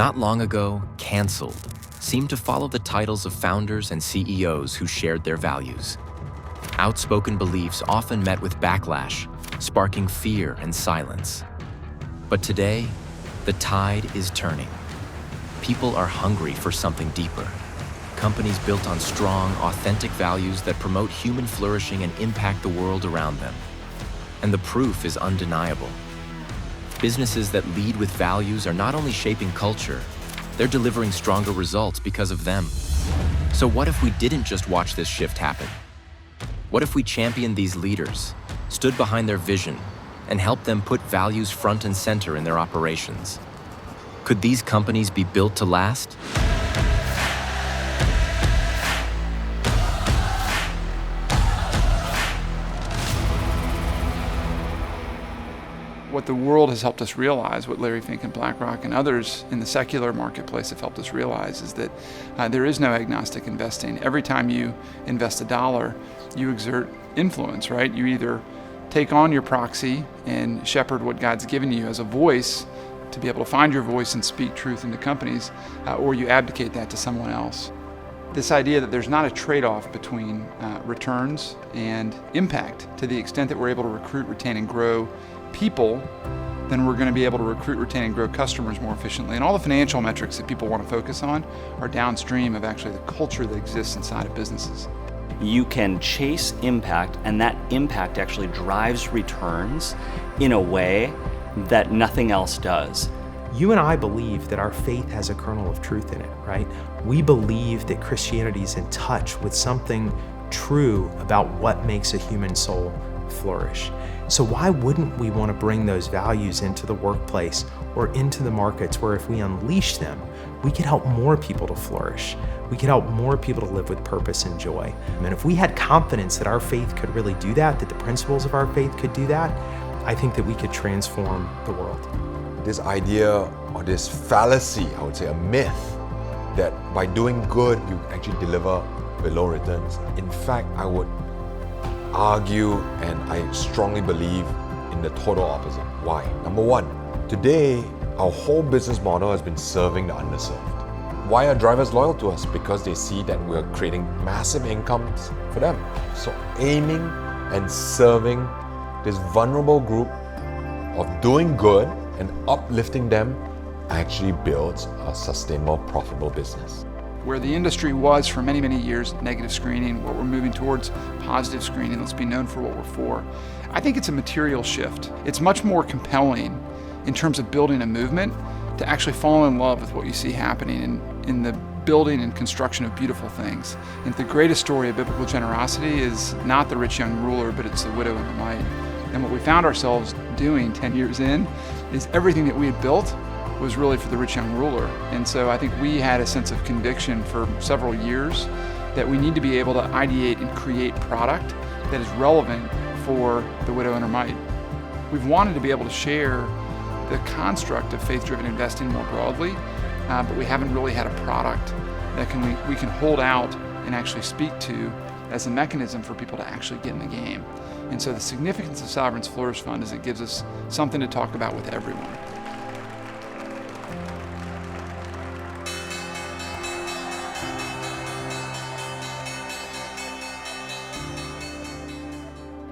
not long ago, canceled, seemed to follow the titles of founders and CEOs who shared their values. Outspoken beliefs often met with backlash, sparking fear and silence. But today, the tide is turning. People are hungry for something deeper. Companies built on strong, authentic values that promote human flourishing and impact the world around them. And the proof is undeniable. Businesses that lead with values are not only shaping culture, they're delivering stronger results because of them. So what if we didn't just watch this shift happen? What if we championed these leaders, stood behind their vision, and helped them put values front and center in their operations? Could these companies be built to last? What the world has helped us realize, what Larry Fink and BlackRock and others in the secular marketplace have helped us realize, is that there is no agnostic investing. Every time you invest $1, you exert influence, right? You either take on your proxy and shepherd what God's given you as a voice to be able to find your voice and speak truth into companies, or you abdicate that to someone else. This idea that there's not a trade-off between returns and impact. To the extent that we're able to recruit, retain, and grow people, then we're going to be able to recruit, retain, and grow customers more efficiently. And all the financial metrics that people want to focus on are downstream of actually the culture that exists inside of businesses. You can chase impact, and that impact actually drives returns in a way that nothing else does. You and I believe that our faith has a kernel of truth in it, right? We believe that Christianity is in touch with something true about what makes a human soul flourish. So why wouldn't we want to bring those values into the workplace or into the markets where if we unleash them, we could help more people to flourish. We could help more people to live with purpose and joy. And if we had confidence that our faith could really do that, that the principles of our faith could do that, I think that we could transform the world. This idea or this fallacy, I would say a myth, that by doing good, you actually deliver with low returns. In fact, I would argue and I strongly believe in the total opposite. Why? Number one, today our whole business model has been serving the underserved. Why are drivers loyal to us? Because they see that we're creating massive incomes for them. So aiming and serving this vulnerable group of doing good and uplifting them actually builds a sustainable, profitable business. Where the industry was for many, many years, negative screening, what we're moving towards positive screening, let's be known for what we're for. I think it's a material shift. It's much more compelling in terms of building a movement to actually fall in love with what you see happening in the building and construction of beautiful things. And the greatest story of biblical generosity is not the rich young ruler, but it's the widow and the mite. And what we found ourselves doing 10 years in is everything that we had built was really for the rich young ruler. And so I think we had a sense of conviction for several years that we need to be able to ideate and create product that is relevant for the widow and her mite. We've wanted to be able to share the construct of faith-driven investing more broadly, but we haven't really had a product that we can hold out and actually speak to as a mechanism for people to actually get in the game. And so the significance of Sovereign's Flourish Fund is it gives us something to talk about with everyone.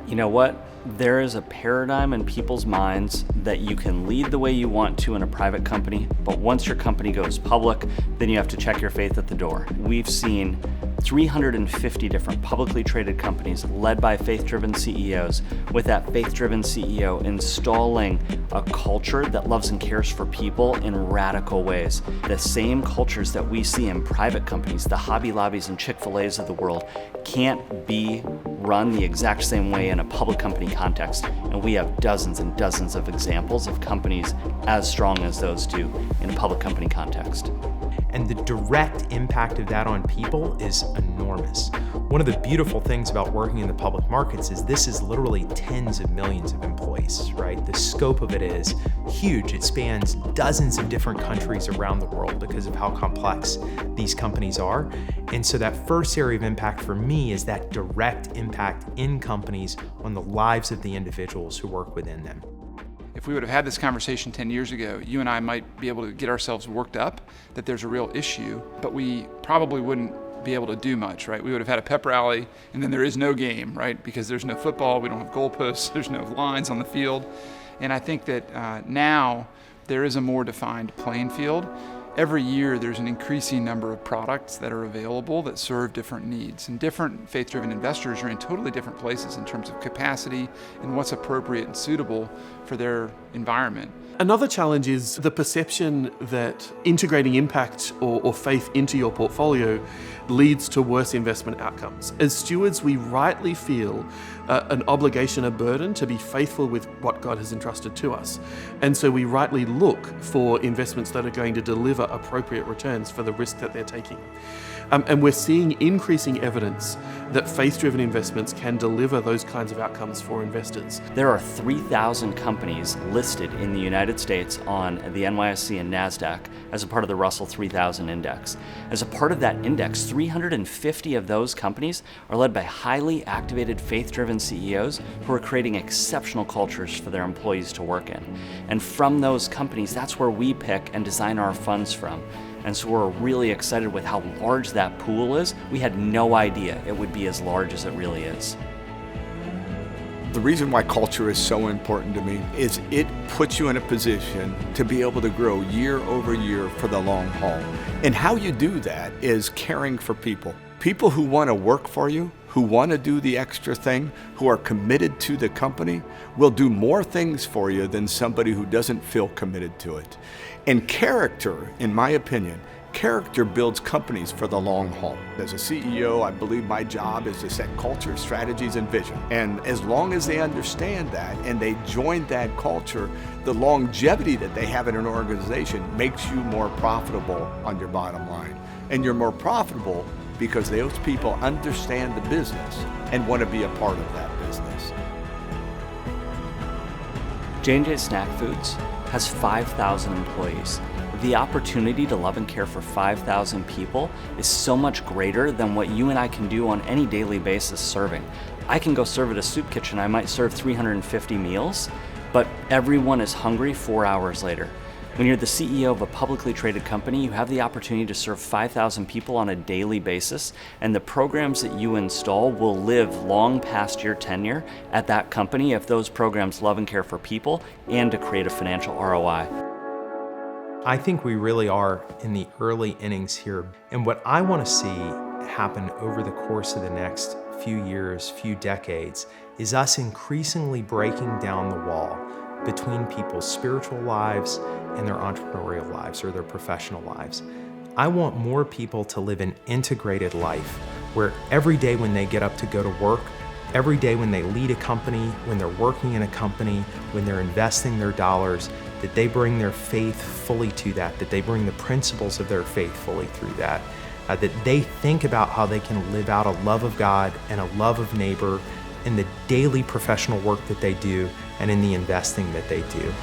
You know what? There is a paradigm in people's minds that you can lead the way you want to in a private company, but once your company goes public, then you have to check your faith at the door. We've seen 350 different publicly traded companies led by faith-driven CEOs, with that faith-driven CEO installing a culture that loves and cares for people in radical ways. The same cultures that we see in private companies, the Hobby Lobbies and Chick-fil-A's of the world, can't be run the exact same way in a public company context. And we have dozens and dozens of examples of companies as strong as those do in a public company context. And the direct impact of that on people is enormous. One of the beautiful things about working in the public markets is this is literally tens of millions of employees, right? The scope of it is huge. It spans dozens of different countries around the world because of how complex these companies are. And so that first area of impact for me is that direct impact in companies on the lives of the individuals who work within them. If we would have had this conversation 10 years ago, you and I might be able to get ourselves worked up that there's a real issue, but we probably wouldn't be able to do much, right? We would have had a pep rally, and then there is no game, right? Because there's no football, we don't have goalposts, there's no lines on the field. And I think that now there is a more defined playing field. Every year there's an increasing number of products that are available that serve different needs. And different faith-driven investors are in totally different places in terms of capacity and what's appropriate and suitable for their environment. Another challenge is the perception that integrating impact or faith into your portfolio leads to worse investment outcomes. As stewards, we rightly feel an obligation, a burden to be faithful with what God has entrusted to us. And so we rightly look for investments that are going to deliver appropriate returns for the risk that they're taking. And we're seeing increasing evidence that faith-driven investments can deliver those kinds of outcomes for investors. There are 3,000 companies listed in the United States on the NYSE and NASDAQ as a part of the Russell 3000 index. As a part of that index, 350 of those companies are led by highly activated faith-driven CEOs who are creating exceptional cultures for their employees to work in. And from those companies, that's where we pick and design our funds from. And so we're really excited with how large that pool is. We had no idea it would be as large as it really is. The reason why culture is so important to me is it puts you in a position to be able to grow year over year for the long haul. And how you do that is caring for people. People who want to work for you, who want to do the extra thing, who are committed to the company, will do more things for you than somebody who doesn't feel committed to it. And character, in my opinion, character builds companies for the long haul. As a CEO, I believe my job is to set culture, strategies, and vision. And as long as they understand that and they join that culture, the longevity that they have in an organization makes you more profitable on your bottom line. And you're more profitable because those people understand the business and want to be a part of that business. J&J Snack Foods has 5,000 employees. The opportunity to love and care for 5,000 people is so much greater than what you and I can do on any daily basis serving. I can go serve at a soup kitchen, I might serve 350 meals, but everyone is hungry 4 hours later. When you're the CEO of a publicly traded company, you have the opportunity to serve 5,000 people on a daily basis, and the programs that you install will live long past your tenure at that company if those programs love and care for people and to create a financial ROI. I think we really are in the early innings here. And what I want to see happen over the course of the next few years, few decades, is us increasingly breaking down the wall between people's spiritual lives and their entrepreneurial lives or their professional lives. I want more people to live an integrated life where every day when they get up to go to work, every day when they lead a company, when they're working in a company, when they're investing their dollars, that they bring their faith fully to that they bring the principles of their faith fully through that they think about how they can live out a love of God and a love of neighbor in the daily professional work that they do and in the investing that they do.